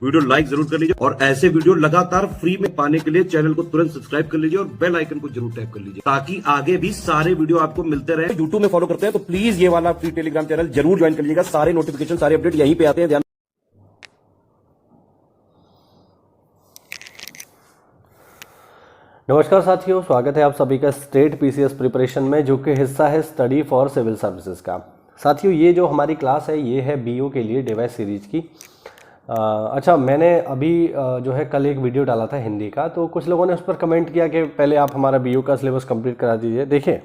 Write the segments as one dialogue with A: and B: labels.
A: Video like जरूर कर लीजिए और ऐसे वीडियो लगातार फ्री में पाने के लिए चैनल को तुरंत सब्सक्राइब कर लीजिए और बेल आइकन को जरूर टैप कर लीजिए ताकि आगे भी सारे वीडियो आपको मिलते रहे। यूट्यूब में फॉलो करते हैं तो प्लीज ये वाला फ्री टेलीग्राम चैनल जरूर ज्वाइन कर लीजिएगा। सारे नोटिफिकेशन सारे अपडेट यहीं पे आते हैं। ध्यान।
B: नमस्कार साथियों, स्वागत है आप सभी का स्टेट पीसीएस प्रिपरेशन में, जो कि हिस्सा है स्टडी फॉर सिविल सर्विसेज का। साथियों, ये जो हमारी क्लास है ये है बीओ के लिए डिवाइस सीरीज की। अच्छा, मैंने अभी जो है कल एक वीडियो डाला था हिंदी का, तो कुछ लोगों ने उस पर कमेंट किया कि पहले आप हमारा बीओ का सिलेबस कंप्लीट करा दीजिए। देखिए,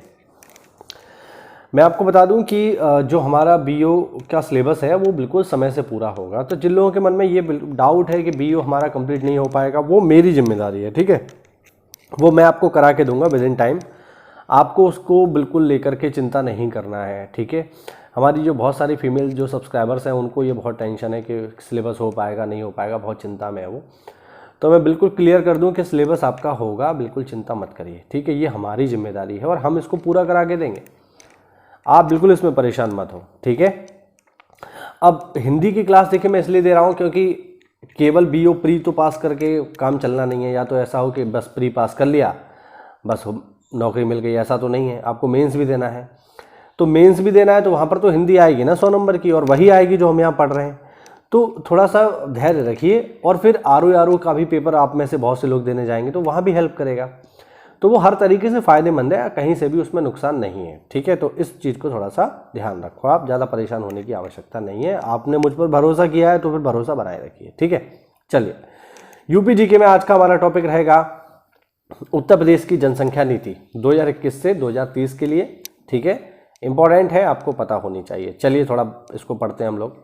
B: मैं आपको बता दूं कि जो हमारा बीओ का सिलेबस है वो बिल्कुल समय से पूरा होगा। तो जिन लोगों के मन में ये डाउट है कि बीओ हमारा कंप्लीट नहीं हो पाएगा, वो मेरी जिम्मेदारी है, ठीक है। वो मैं आपको करा के दूंगा विद इन टाइम। आपको उसको बिल्कुल लेकर के चिंता नहीं करना है, ठीक है। हमारी जो बहुत सारी फीमेल जो सब्सक्राइबर्स हैं उनको ये बहुत टेंशन है कि सिलेबस हो पाएगा नहीं हो पाएगा, बहुत चिंता में है वो। तो मैं बिल्कुल क्लियर कर दूं कि सिलेबस आपका होगा, बिल्कुल चिंता मत करिए, ठीक है। ये हमारी जिम्मेदारी है और हम इसको पूरा करा के देंगे, आप बिल्कुल इसमें परेशान मत हो, ठीक है। अब हिंदी की क्लास देखिए मैं इसलिए दे रहा हूँ क्योंकि केवल बीओ प्री तो पास करके काम चलना नहीं है। या तो ऐसा हो कि बस प्री पास कर लिया बस नौकरी मिल गई, ऐसा तो नहीं है। आपको मेंस भी देना है, तो मेंस भी देना है तो वहाँ पर तो हिंदी आएगी ना 100 नंबर की, और वही आएगी जो हम यहाँ पढ़ रहे हैं। तो थोड़ा सा धैर्य रखिए। और फिर आरओ का भी पेपर आप में से बहुत से लोग देने जाएंगे तो वहाँ भी हेल्प करेगा। तो वो हर तरीके से फ़ायदेमंद है, कहीं से भी उसमें नुकसान नहीं है, ठीक है। तो इस चीज़ को थोड़ा सा ध्यान रखो, आप ज़्यादा परेशान होने की आवश्यकता नहीं है। आपने मुझ पर भरोसा किया है तो फिर भरोसा बनाए रखिए, ठीक है। चलिए, यूपी जीके में आज का हमारा टॉपिक रहेगा उत्तर प्रदेश की जनसंख्या नीति 2021 से 2030 के लिए, ठीक है। इंपॉर्टेंट है, आपको पता होनी चाहिए। चलिए थोड़ा इसको पढ़ते हैं हम लोग।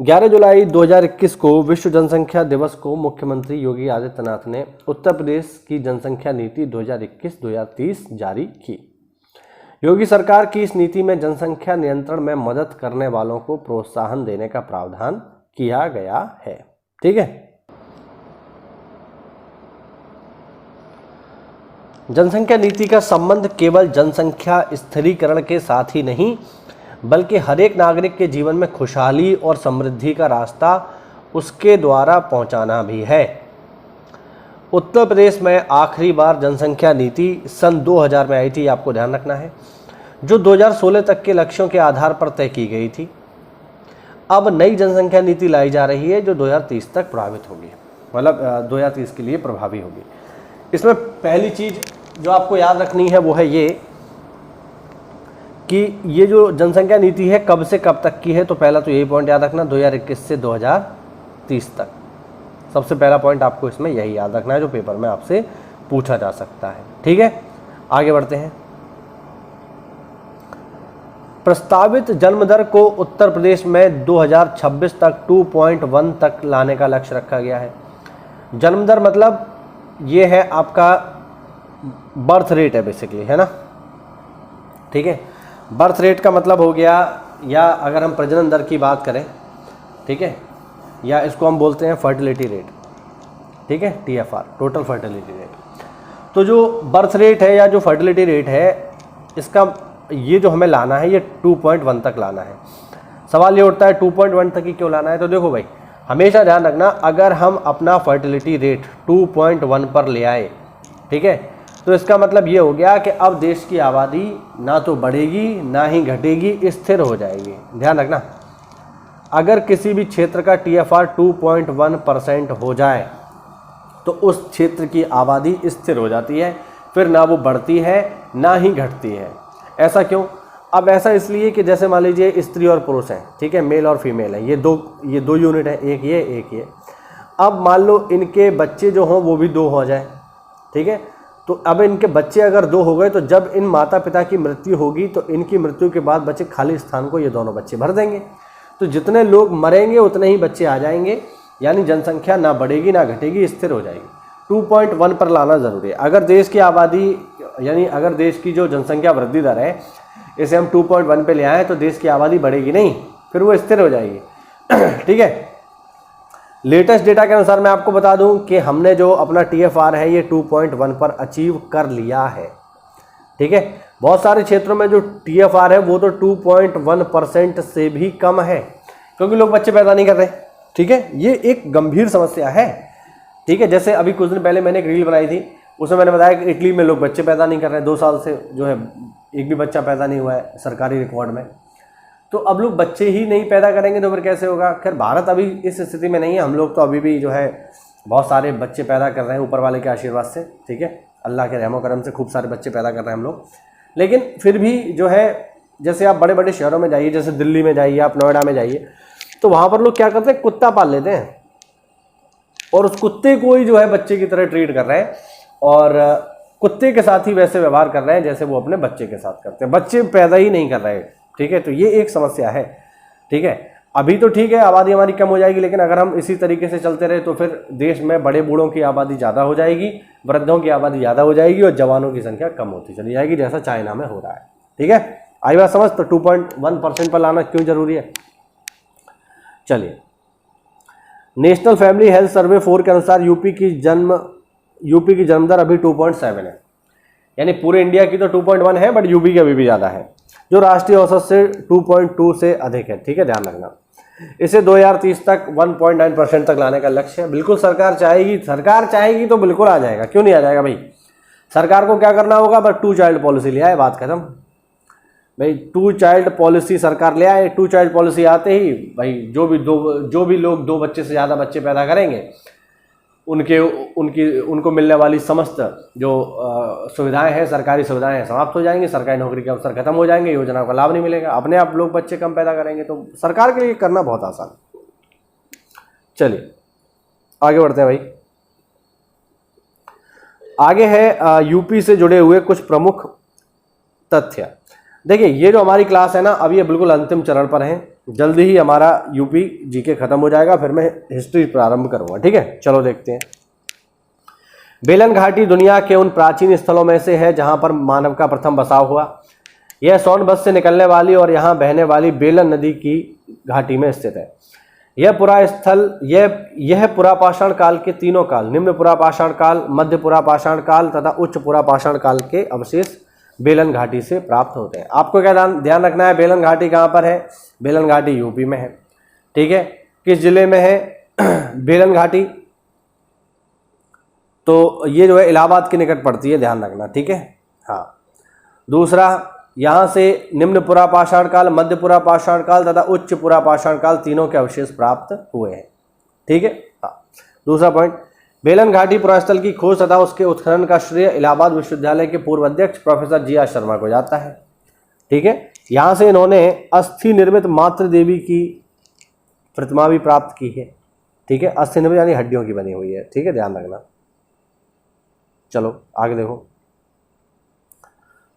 B: 11 जुलाई 2021 को विश्व जनसंख्या दिवस को मुख्यमंत्री योगी आदित्यनाथ ने उत्तर प्रदेश की जनसंख्या नीति 2021-2030 जारी की। योगी सरकार की इस नीति में जनसंख्या नियंत्रण में मदद करने वालों को प्रोत्साहन देने का प्रावधान किया गया है, ठीक है। जनसंख्या नीति का संबंध केवल जनसंख्या स्थिरीकरण के साथ ही नहीं, बल्कि हर एक नागरिक के जीवन में खुशहाली और समृद्धि का रास्ता उसके द्वारा पहुंचाना भी है। उत्तर प्रदेश में आखिरी बार जनसंख्या नीति सन 2000 में आई थी, आपको ध्यान रखना है, जो 2016 तक के लक्ष्यों के आधार पर तय की गई थी। अब नई जनसंख्या नीति लाई जा रही है जो 2030 तक प्रभावित होगी, मतलब 2030 के लिए प्रभावी होगी। इसमें पहली चीज़ जो आपको याद रखनी है वो है ये कि ये जो जनसंख्या नीति है कब से कब तक की है। तो पहला तो यही पॉइंट याद रखना, 2021 से 2030 तक। सबसे पहला पॉइंट आपको इसमें यही याद रखना है जो पेपर में आपसे पूछा जा सकता है, ठीक है। आगे बढ़ते हैं। प्रस्तावित जन्म दर को उत्तर प्रदेश में 2026 तक 2.1 तक लाने का लक्ष्य रखा गया है। जन्म दर मतलब ये है आपका बर्थ रेट है बेसिकली, है ना, ठीक है। बर्थ रेट का मतलब हो गया, या अगर हम प्रजनन दर की बात करें, ठीक है, या इसको हम बोलते हैं फर्टिलिटी रेट, ठीक है, TFR, टोटल फर्टिलिटी रेट। तो जो बर्थ रेट है या जो फर्टिलिटी रेट है, इसका ये जो हमें लाना है ये 2.1 तक लाना है। सवाल ये उठता है 2.1 तक ही क्यों लाना है। तो देखो भाई, हमेशा ध्यान रखना, अगर हम अपना फर्टिलिटी रेट 2.1 पर ले आए, ठीक है, तो इसका मतलब ये हो गया कि अब देश की आबादी ना तो बढ़ेगी ना ही घटेगी, स्थिर हो जाएगी। ध्यान रखना, अगर किसी भी क्षेत्र का TFR 2.1% हो जाए तो उस क्षेत्र की आबादी स्थिर हो जाती है, फिर ना वो बढ़ती है ना ही घटती है। ऐसा क्यों? अब ऐसा इसलिए कि जैसे मान लीजिए स्त्री और पुरुष हैं, ठीक है, मेल और फीमेल है, ये दो यूनिट है, एक ये। अब मान लो इनके बच्चे जो हों वो भी 2 हो जाए, ठीक है। तो अब इनके बच्चे अगर 2 हो गए तो जब इन माता पिता की मृत्यु होगी तो इनकी मृत्यु के बाद बचे खाली स्थान को ये दोनों बच्चे भर देंगे। तो जितने लोग मरेंगे उतने ही बच्चे आ जाएंगे, यानी जनसंख्या ना बढ़ेगी ना घटेगी, स्थिर हो जाएगी। 2.1 पर लाना ज़रूरी है। अगर देश की आबादी, यानी अगर देश की जो जनसंख्या वृद्धि दर है इसे हम 2.1 पे ले आए तो देश की आबादी बढ़ेगी नहीं, फिर वो स्थिर हो जाएगी, ठीक है। लेटेस्ट डेटा के अनुसार मैं आपको बता दूं कि हमने जो अपना TFR है ये 2.1 पर अचीव कर लिया है, ठीक है। बहुत सारे क्षेत्रों में जो TFR है वो तो 2.1% से भी कम है, क्योंकि लोग बच्चे पैदा नहीं कर रहे, ठीक है, ये एक गंभीर समस्या है। ठीक है, जैसे अभी कुछ दिन पहले मैंने एक रील बनाई थी, उसमें मैंने बताया कि इटली में लोग बच्चे पैदा नहीं कर रहे हैं, 2 साल से जो है एक भी बच्चा पैदा नहीं हुआ है सरकारी रिकॉर्ड में। तो अब लोग बच्चे ही नहीं पैदा करेंगे तो फिर कैसे होगा। खैर भारत अभी इस स्थिति में नहीं है, हम लोग तो अभी भी जो है बहुत सारे बच्चे पैदा कर रहे हैं ऊपर वाले के आशीर्वाद से। ठीक है, अल्लाह के रहमो करम से खूब सारे बच्चे पैदा कर रहे हैं हम लोग। लेकिन फिर भी जो है, जैसे आप बड़े बड़े शहरों में जाइए, जैसे दिल्ली में जाइए, आप नोएडा में जाइए, तो वहाँ पर लोग क्या करते हैं, कुत्ता पाल लेते हैं और उस कुत्ते को ही जो है बच्चे की तरह ट्रीट कर रहे हैं और कुत्ते के साथ ही वैसे व्यवहार कर रहे हैं जैसे वो अपने बच्चे के साथ करते हैं। बच्चे पैदा ही नहीं कर रहे। ठीक है, तो ये एक समस्या है। ठीक है, अभी तो ठीक है आबादी हमारी कम हो जाएगी, लेकिन अगर हम इसी तरीके से चलते रहे तो फिर देश में बड़े बूढ़ों की आबादी ज़्यादा हो जाएगी, वृद्धों की आबादी ज़्यादा हो जाएगी और जवानों की संख्या कम होती चली जाएगी, जैसा चाइना में हो रहा है। ठीक है, आई बात समझ। तो 2.1% पर लाना क्यों जरूरी है। चलिए, नेशनल फैमिली हेल्थ सर्वे 4 के अनुसार यूपी की जन्म दर अभी 2.7 है, यानी पूरे इंडिया की तो 2.1 है, बट यूपी की अभी भी ज़्यादा है, जो राष्ट्रीय औसत से 2.2 से अधिक है। ठीक है, ध्यान रखना। इसे 2030 तक 1.9% तक लाने का लक्ष्य है। बिल्कुल सरकार चाहेगी तो बिल्कुल आ जाएगा, क्यों नहीं आ जाएगा भाई। सरकार को क्या करना होगा, बस 2 चाइल्ड पॉलिसी ले आए, बात खत्म भाई। 2 चाइल्ड पॉलिसी सरकार ले आए। 2 चाइल्ड पॉलिसी आते ही भाई जो भी लोग 2 बच्चे से ज़्यादा बच्चे पैदा करेंगे उनको मिलने वाली समस्त जो सुविधाएं हैं, सरकारी सुविधाएं हैं, समाप्त हो जाएंगी। सरकारी नौकरी के अवसर खत्म हो जाएंगे, योजनाओं का लाभ नहीं मिलेगा। अपने आप लोग बच्चे कम पैदा करेंगे, तो सरकार के लिए करना बहुत आसान। चलिए आगे बढ़ते हैं भाई। आगे है यूपी से जुड़े हुए कुछ प्रमुख तथ्य। देखिए, ये जो हमारी क्लास है ना, अब ये बिल्कुल अंतिम चरण पर है। जल्दी ही हमारा यूपी जीके खत्म हो जाएगा, फिर मैं हिस्ट्री प्रारंभ करूंगा। ठीक है, चलो देखते हैं। बेलन घाटी दुनिया के उन प्राचीन स्थलों में से है जहां पर मानव का प्रथम बसाव हुआ। यह सोनभद्र से निकलने वाली और यहां बहने वाली बेलन नदी की घाटी में स्थित है। यह पुरापाषाण काल के तीनों काल, निम्न पुरापाषाण काल, मध्य पुरापाषाण काल तथा उच्च पुरापाषाण काल के अवशेष बेलन घाटी से प्राप्त होते हैं। आपको क्या ध्यान रखना है, बेलन घाटी कहाँ पर है। बेलन घाटी यूपी में है। ठीक है, किस जिले में है बेलन घाटी, तो ये जो है इलाहाबाद के निकट पड़ती है, ध्यान रखना। ठीक है, हाँ। दूसरा, यहाँ से निम्न पुरापाषाण काल, मध्य पुरापाषाण काल तथा उच्च पुरापाषाण काल तीनों के अवशेष प्राप्त हुए हैं। ठीक है, हाँ। दूसरा पॉइंट, बेलन घाटी पुरास्थल की खोज तथा उसके उत्खनन का श्रेय इलाहाबाद विश्वविद्यालय के पूर्व अध्यक्ष प्रोफेसर जी.आर. शर्मा को जाता है। ठीक है, यहाँ से इन्होंने अस्थि निर्मित मातृ देवी की प्रतिमा भी प्राप्त की है। ठीक है, अस्थि निर्मित यानी हड्डियों की बनी हुई है। ठीक है, ध्यान रखना। चलो आगे देखो।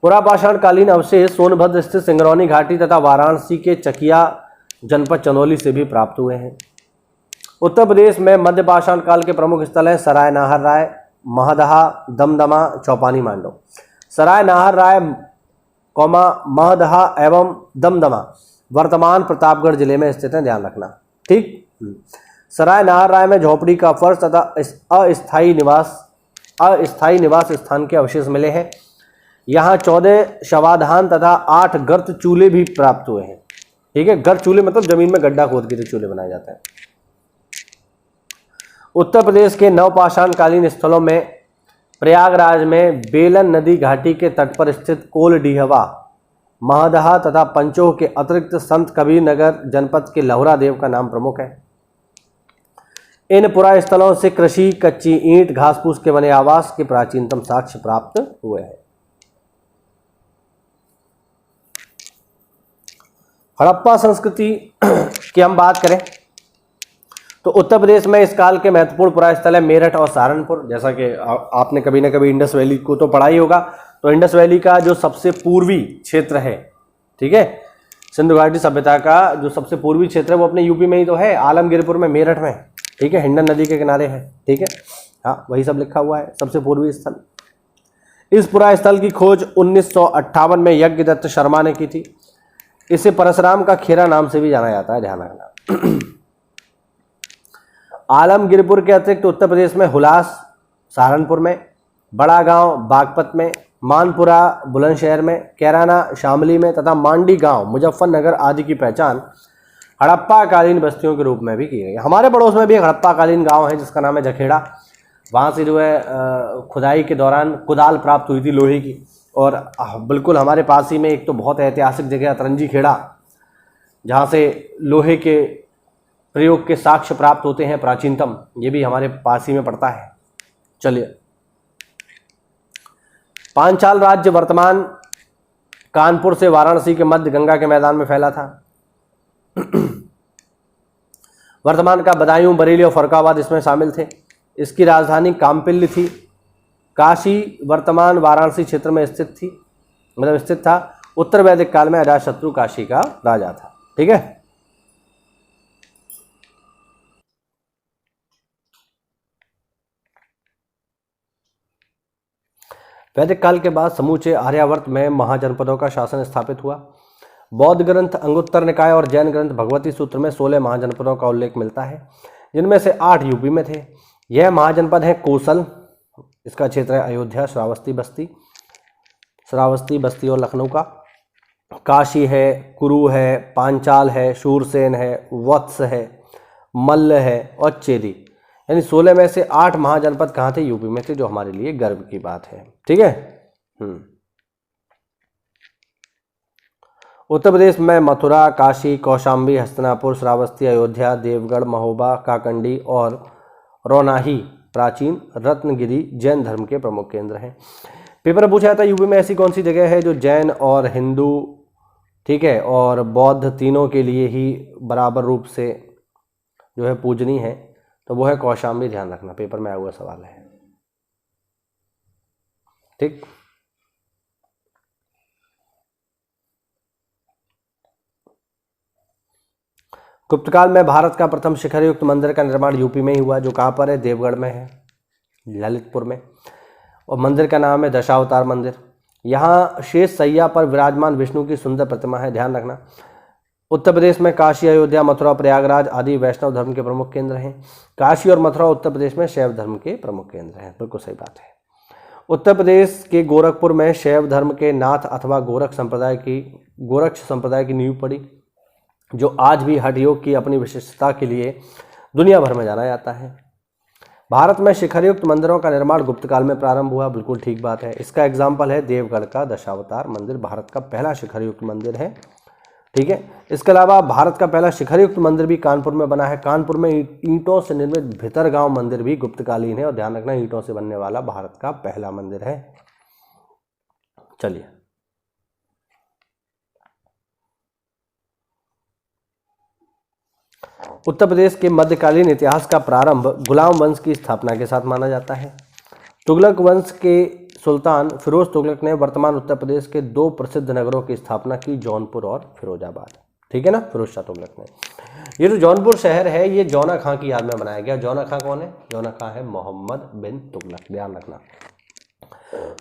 B: पुरापाषाण कालीन अवशेष सोनभद्र स्थित सिंगरौनी घाटी तथा वाराणसी के चकिया जनपद चंदौली से भी प्राप्त हुए हैं। उत्तर प्रदेश में मध्यपाषाण काल के प्रमुख स्थल हैं सराय नाहर राय, महदहा, दमदमा, चौपानी, मांडव। सराय नाहर राय, महदहा एवं दमदमा वर्तमान प्रतापगढ़ जिले में स्थित हैं, ध्यान रखना। ठीक, सराय नाहर राय में झोपड़ी का फर्श तथा अस्थायी निवास स्थान के अवशेष मिले हैं। यहाँ 14 शवाधान तथा 8 गर्त चूल्हे भी प्राप्त हुए हैं। ठीक है, गर्त चूल्हे मतलब जमीन में गड्ढा खोद के चूल्हे बनाए जाते हैं। उत्तर प्रदेश के नवपाषाण कालीन स्थलों में प्रयागराज में बेलन नदी घाटी के तट पर स्थित कोलडीहवा, महदहा तथा पंचोह के अतिरिक्त संत कबीर नगर जनपद के लहुरा देव का नाम प्रमुख है। इन पुरा स्थलों से कृषि, कच्ची ईंट, घास फूस के बने आवास के प्राचीनतम साक्ष्य प्राप्त हुए हैं। हड़प्पा संस्कृति की हम बात करें तो उत्तर प्रदेश में इस काल के महत्वपूर्ण पुरास्थल है मेरठ और सहारनपुर। जैसा कि आपने कभी ना कभी इंडस वैली को तो पढ़ा ही होगा, तो इंडस वैली का जो सबसे पूर्वी क्षेत्र है, ठीक है, सिंधु घाटी सभ्यता का जो सबसे पूर्वी क्षेत्र है वो अपने यूपी में ही तो है, आलमगीरपुर में, मेरठ में। ठीक है, हिंडन नदी के किनारे है। ठीक है, हाँ, वही सब लिखा हुआ है, सबसे पूर्वी स्थल। इस पुरास्थल की खोज 1958 में यज्ञदत्त शर्मा ने की थी। इसे परशुराम का खेरा नाम से भी जाना जाता है, ध्यान रखना। आलमगीरपुर के अतिरिक्त उत्तर प्रदेश में हुलास सहारनपुर में, बड़ा गांव बागपत में, मानपुरा बुलंदशहर में, कैराना शामली में तथा मांडी गांव मुजफ्फरनगर आदि की पहचान हड़प्पा कालीन बस्तियों के रूप में भी की गई। हमारे पड़ोस में भी एक हड़प्पा कालीन गांव है जिसका नाम है जखेड़ा। वहाँ से जो है खुदाई के दौरान कुदाल प्राप्त हुई थी लोहे की। और बिल्कुल हमारे पास ही में एक तो बहुत ऐतिहासिक जगह अतरंजी खेड़ा, जहाँ से लोहे के प्रयोग के साक्ष्य प्राप्त होते हैं प्राचीनतम, ये भी हमारे पास ही में पड़ता है। चलिए, पांचाल राज्य वर्तमान कानपुर से वाराणसी के मध्य गंगा के मैदान में फैला था। वर्तमान का बदायूं, बरेली और फरुखाबाद इसमें शामिल थे। इसकी राजधानी काम्पिल्य थी। काशी वर्तमान वाराणसी क्षेत्र में स्थित थी, मतलब स्थित था। उत्तर वैदिक काल में अजातशत्रु काशी का राजा था। ठीक है, वैदिक काल के बाद समूचे आर्यावर्त में महाजनपदों का शासन स्थापित हुआ। बौद्ध ग्रंथ अंगुत्तर निकाय और जैन ग्रंथ भगवती सूत्र में 16 महाजनपदों का उल्लेख मिलता है, जिनमें से 8 यूपी में थे। यह महाजनपद है कोसल, इसका क्षेत्र है अयोध्या, श्रावस्ती, बस्ती और लखनऊ का। काशी है, कुरु है, पांचाल है, शूरसेन है, वत्स है, मल्ल है और चेदी। यानी 16 में से 8 महाजनपद कहाँ थे? यूपी में थे, जो हमारे लिए गर्व की बात है। ठीक है। उत्तर प्रदेश में मथुरा, काशी, कौशाम्बी, हस्तिनापुर, श्रावस्ती, अयोध्या, देवगढ़, महोबा, काकंडी और रौनाही प्राचीन रत्नगिरी जैन धर्म के प्रमुख केंद्र हैं। पेपर में पूछा था यूपी में ऐसी कौन सी जगह है जो जैन और हिंदू, ठीक है, और बौद्ध तीनों के लिए ही बराबर रूप से जो है पूजनीय है? तो वो है कौशाम्बी। ध्यान रखना, पेपर में आया हुआ सवाल है। ठीक, गुप्तकाल में भारत का प्रथम शिखर युक्त मंदिर का निर्माण यूपी में ही हुआ, जो कहाँ पर है? देवगढ़ में है, ललितपुर में। और मंदिर का नाम है दशावतार मंदिर। यहाँ शेष सैया पर विराजमान विष्णु की सुंदर प्रतिमा है। ध्यान रखना। उत्तर प्रदेश में काशी, अयोध्या, मथुरा, प्रयागराज आदि वैष्णव धर्म के प्रमुख केंद्र हैं। काशी और मथुरा उत्तर प्रदेश में शैव धर्म के प्रमुख केंद्र हैं। बिल्कुल सही बात है। उत्तर प्रदेश के गोरखपुर में शैव धर्म के नाथ अथवा गोरक्ष संप्रदाय की नींव पड़ी, जो आज भी हठ योग की अपनी विशिष्टता के लिए दुनिया भर में जाना जाता है। भारत में शिखरयुक्त मंदिरों का निर्माण गुप्त काल में प्रारंभ हुआ। बिल्कुल ठीक बात है। इसका एग्जाम्पल है देवगढ़ का दशावतार मंदिर, भारत का पहला शिखरयुक्त मंदिर है। ठीक है। इसके अलावा भारत का पहला शिखरयुक्त मंदिर भी कानपुर में बना है। कानपुर में ईंटों से निर्मित भितरगांव मंदिर भी गुप्तकालीन है। और ध्यान रखना, ईंटों से बनने वाला भारत का पहला मंदिर है। चलिए, उत्तर प्रदेश के मध्यकालीन इतिहास का प्रारंभ गुलाम वंश की स्थापना के साथ माना जाता है। तुगलक वंश के सुल्तान फिरोज तुगलक ने वर्तमान उत्तर प्रदेश के 2 प्रसिद्ध नगरों की स्थापना की, जौनपुर और फिरोजाबाद। ठीक है ना, फिरोज शाह तुगलक ने। ये जो जौनपुर शहर है, ये जौना खां की याद में बनाया गया। जौना खां कौन है? जौना खां है मोहम्मद बिन तुगलक। ध्यान रखना।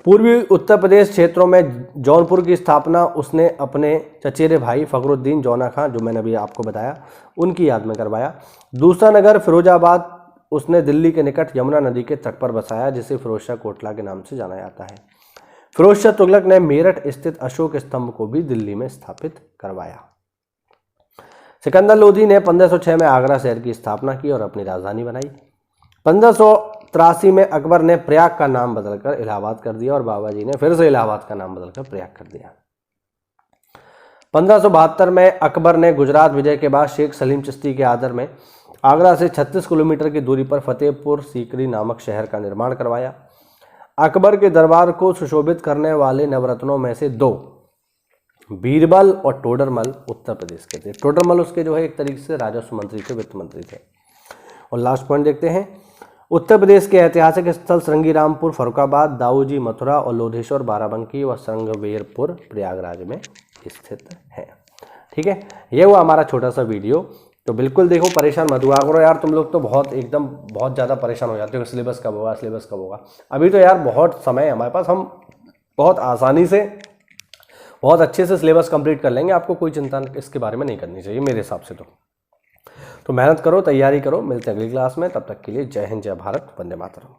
B: पूर्वी उत्तर प्रदेश क्षेत्रों में जौनपुर की स्थापना उसने अपने चचेरे भाई फखरुद्दीन जौना खां, जो मैंने अभी आपको बताया, उनकी याद में करवाया। दूसरा नगर फिरोजाबाद उसने दिल्ली के निकट यमुना नदी के तट पर बसाया, जिसे फिरोज शाह कोटला के नाम से जाना जाता है। फिरोज शाह तुगलक ने मेरठ स्थित अशोक स्तंभ को भी दिल्ली में स्थापित करवाया। सिकंदर लोधी ने 1506 में आगरा शहर की स्थापना की और अपनी राजधानी बनाई। 1583 में अकबर ने प्रयाग का नाम बदलकर इलाहाबाद कर दिया और बाबा जी ने फिर से इलाहाबाद का नाम बदलकर प्रयाग कर दिया। 1572 में अकबर ने गुजरात विजय के बाद शेख सलीम चिश्ती के आदर में आगरा से 36 किलोमीटर की दूरी पर फतेहपुर सीकरी नामक शहर का निर्माण करवाया। अकबर के दरबार को सुशोभित करने वाले नवरत्नों में से 2 बीरबल और टोडरमल उत्तर प्रदेश के थे। टोडरमल उसके जो है एक तरीके से राजस्व मंत्री थे, वित्त मंत्री थे। और लास्ट पॉइंट देखते हैं। उत्तर प्रदेश के ऐतिहासिक स्थल श्रृंगीरामपुर फरुखाबाद, दाऊजी मथुरा और लोधेश्वर बाराबंकी व संगमेरपुर प्रयागराज में स्थित है। ठीक है, ये हुआ हमारा छोटा सा वीडियो। तो बिल्कुल देखो, परेशान मत हुआ करो यार, तुम लोग तो बहुत ज़्यादा परेशान हो जाते हो, सिलेबस कब होगा। अभी तो यार बहुत समय है हमारे पास, हम बहुत आसानी से बहुत अच्छे से सिलेबस कंप्लीट कर लेंगे। आपको कोई चिंता इसके बारे में नहीं करनी चाहिए मेरे हिसाब से। तो मेहनत करो, तैयारी करो। मिलते हैं अगली क्लास में, तब तक के लिए जय हिंद, जय भारत, वंदे मातरम।